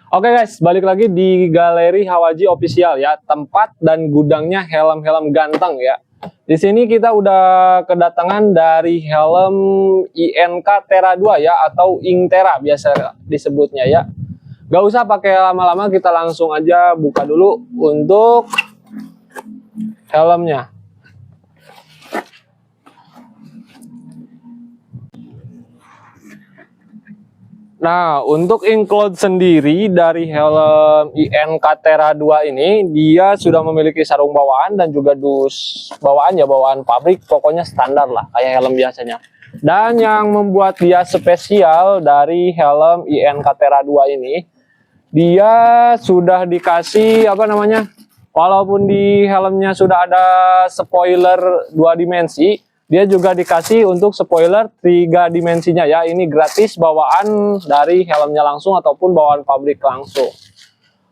Oke guys, balik lagi di Galeri Hawaji Official ya, tempat dan gudangnya helm-helm ganteng ya. Di sini kita udah kedatangan dari helm INK Tera 2 ya, atau Ingtera biasa disebutnya ya. Gak usah pakai lama-lama, kita langsung aja buka dulu untuk helmnya. Nah, untuk include sendiri dari helm INK Tera 2 ini, dia sudah memiliki sarung bawaan dan juga dus bawaan ya, bawaan pabrik, pokoknya standar lah kayak helm biasanya. Dan yang membuat dia spesial dari helm INK Tera 2 ini, dia sudah dikasih apa namanya? Walaupun di helmnya sudah ada spoiler 2 dimensi, dia juga dikasih untuk spoiler 3 dimensinya ya. Ini gratis bawaan dari helmnya langsung ataupun bawaan pabrik langsung.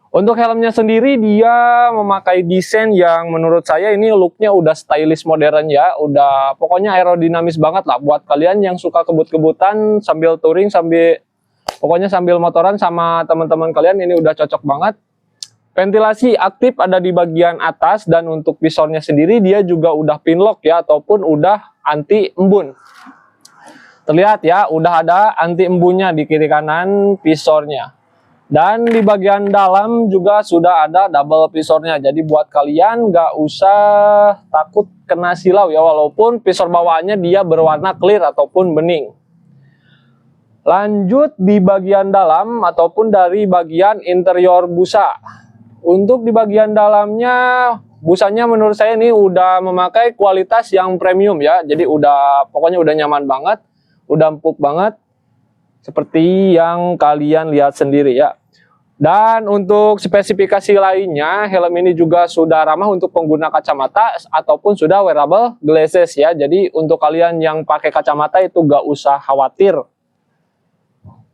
Untuk helmnya sendiri dia memakai desain yang menurut saya ini looknya udah stylish modern ya. Udah pokoknya aerodinamis banget lah buat kalian yang suka kebut-kebutan sambil touring, pokoknya sambil motoran sama teman-teman kalian, ini udah cocok banget. Ventilasi aktif ada di bagian atas, dan untuk visornya sendiri dia juga udah pinlock ya, ataupun udah anti embun. Terlihat ya, udah ada anti embunnya di kiri kanan visornya. Dan di bagian dalam juga sudah ada double visornya. Jadi buat kalian nggak usah takut kena silau ya, walaupun visor bawaannya dia berwarna clear ataupun bening. Lanjut di bagian dalam ataupun dari bagian interior busa. Untuk di bagian dalamnya, busanya menurut saya ini udah memakai kualitas yang premium ya. Jadi pokoknya udah nyaman banget, udah empuk banget, seperti yang kalian lihat sendiri ya. Dan untuk spesifikasi lainnya, helm ini juga sudah ramah untuk pengguna kacamata ataupun sudah wearable glasses ya. Jadi untuk kalian yang pakai kacamata itu gak usah khawatir,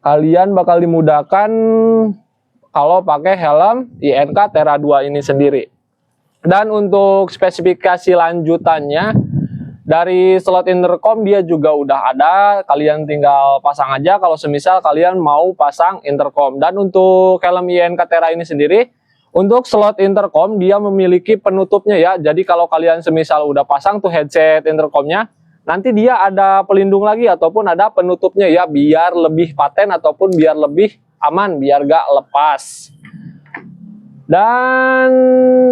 kalian bakal dimudahkan kalau pakai helm INK Tera 2 ini sendiri. Dan untuk spesifikasi lanjutannya, dari slot intercom dia juga udah ada, kalian tinggal pasang aja kalau semisal kalian mau pasang intercom. Dan untuk helm INK Tera ini sendiri, untuk slot intercom dia memiliki penutupnya ya. Jadi kalau kalian semisal udah pasang tuh headset intercomnya, nanti dia ada pelindung lagi ataupun ada penutupnya ya, biar lebih paten ataupun biar lebih aman, biar gak lepas. Dan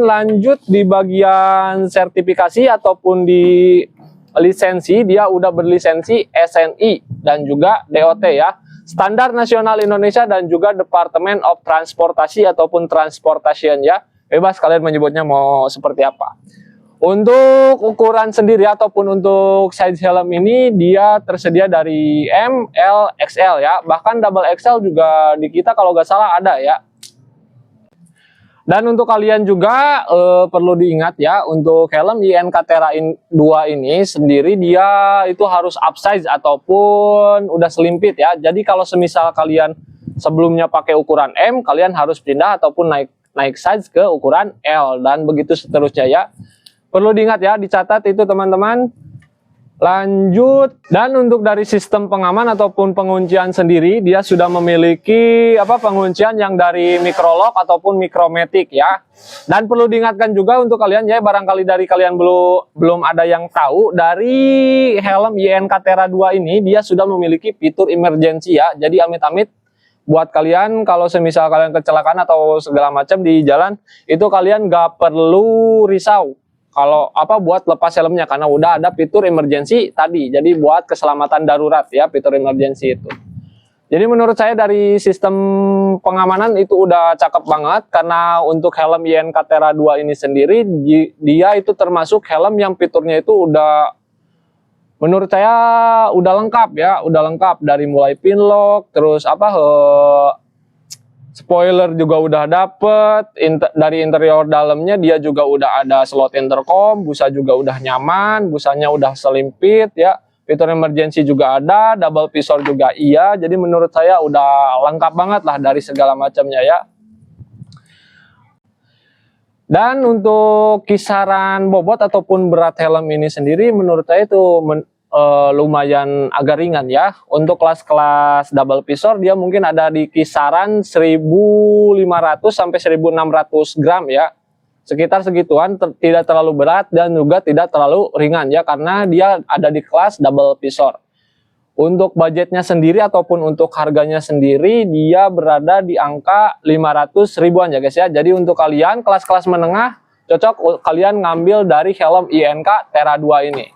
lanjut di bagian sertifikasi ataupun di lisensi, dia udah berlisensi SNI dan juga DOT ya, Standar Nasional Indonesia, dan juga Department of Transportasi ataupun Transportation ya, bebas kalian menyebutnya mau seperti apa. Untuk ukuran sendiri ataupun untuk size helm ini dia tersedia dari M, L, XL ya. Bahkan double XL juga di kita kalau nggak salah ada ya. Dan untuk kalian juga perlu diingat ya, untuk helm INK Tera 2 ini sendiri dia itu harus upsize ataupun udah selimpit ya. Jadi kalau semisal kalian sebelumnya pakai ukuran M, kalian harus pindah ataupun naik size ke ukuran L, dan begitu seterusnya ya. Perlu diingat ya, dicatat itu teman-teman. Lanjut, dan untuk dari sistem pengaman ataupun penguncian sendiri, dia sudah memiliki penguncian yang dari microlock ataupun micromatic ya. Dan perlu diingatkan juga untuk kalian ya, barangkali dari kalian belum ada yang tahu, dari helm INK Tera 2 ini dia sudah memiliki fitur emergency ya. Jadi amit-amit buat kalian kalau semisal kalian kecelakaan atau segala macam di jalan, itu kalian gak perlu risau kalau buat lepas helmnya, karena udah ada fitur emergency tadi. Jadi buat keselamatan darurat ya, fitur emergency itu. Jadi menurut saya dari sistem pengamanan itu udah cakep banget, karena untuk helm INK Tera 2 ini sendiri dia itu termasuk helm yang fiturnya itu udah menurut saya udah lengkap ya, udah lengkap dari mulai pinlock, terus spoiler juga udah dapet, dari interior dalamnya dia juga udah ada slot intercom, busa juga udah nyaman, busanya udah selimpit ya, fitur emergency juga ada, double visor juga iya. Jadi menurut saya udah lengkap banget lah dari segala macamnya ya. Dan untuk kisaran bobot ataupun berat helm ini sendiri menurut saya itu lumayan agak ringan ya. Untuk kelas-kelas double pisor dia mungkin ada di kisaran 1.500 sampai 1.600 gram ya. Sekitar segituan, tidak terlalu berat dan juga tidak terlalu ringan ya, karena dia ada di kelas double pisor. Untuk budgetnya sendiri ataupun untuk harganya sendiri dia berada di angka 500 ribuan ya guys ya. Jadi untuk kalian kelas-kelas menengah cocok kalian ngambil dari helm INK Tera 2 ini.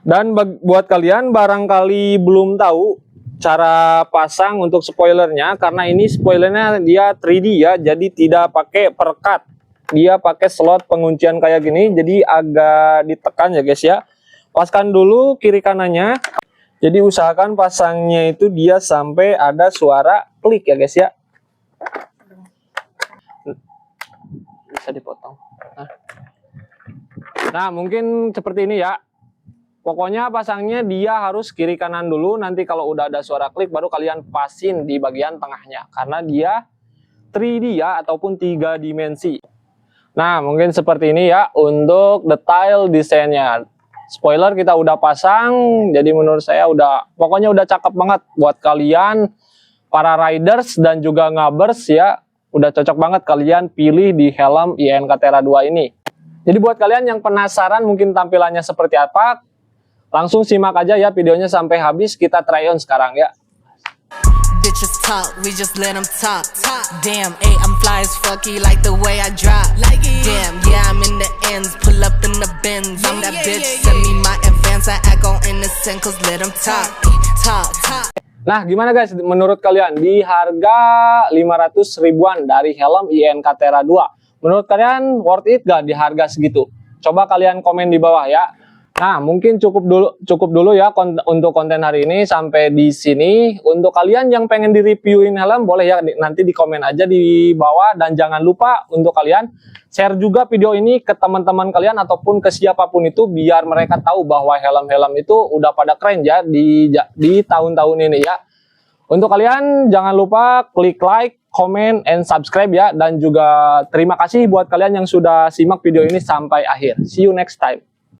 Dan buat kalian barangkali belum tahu cara pasang untuk spoilernya, karena ini spoilernya dia 3D ya, jadi tidak pakai perekat. Dia pakai slot penguncian kayak gini, jadi agak ditekan ya guys ya. Paskan dulu kiri kanannya. Jadi usahakan pasangnya itu dia sampai ada suara klik ya guys ya. Bisa dipotong. Nah, mungkin seperti ini ya. Pokoknya pasangnya dia harus kiri kanan dulu. Nanti kalau udah ada suara klik baru kalian pasin di bagian tengahnya. Karena dia 3D ya, ataupun 3 dimensi. Nah, mungkin seperti ini ya untuk detail desainnya. Spoiler kita udah pasang, jadi menurut saya pokoknya udah cakep banget buat kalian para riders dan juga ngabers ya. Udah cocok banget kalian pilih di helm INK Tera 2 ini. Jadi buat kalian yang penasaran mungkin tampilannya seperti apa, langsung simak aja ya videonya sampai habis. Kita try on sekarang ya. Bitches talk, we just let them talk. Damn, I'm fly as fucky like the way I drop. Damn, yeah, I'm in the ends, pull up in the Benz. I'm that bitch, send me my advance, I act on innocent, cause let them talk. Nah, gimana guys menurut kalian di harga 500 ribuan dari helm INK Tera 2? Menurut kalian worth it gak di harga segitu? Coba kalian komen di bawah ya. Nah, mungkin cukup dulu ya untuk konten hari ini sampai di sini. Untuk kalian yang pengen di-reviewin helm boleh ya nanti di komen aja di bawah, dan jangan lupa untuk kalian share juga video ini ke teman-teman kalian ataupun ke siapapun itu biar mereka tahu bahwa helm-helm itu udah pada keren ya di tahun-tahun ini ya. Untuk kalian jangan lupa klik like, comment, and subscribe ya, dan juga terima kasih buat kalian yang sudah simak video ini sampai akhir. See you next time.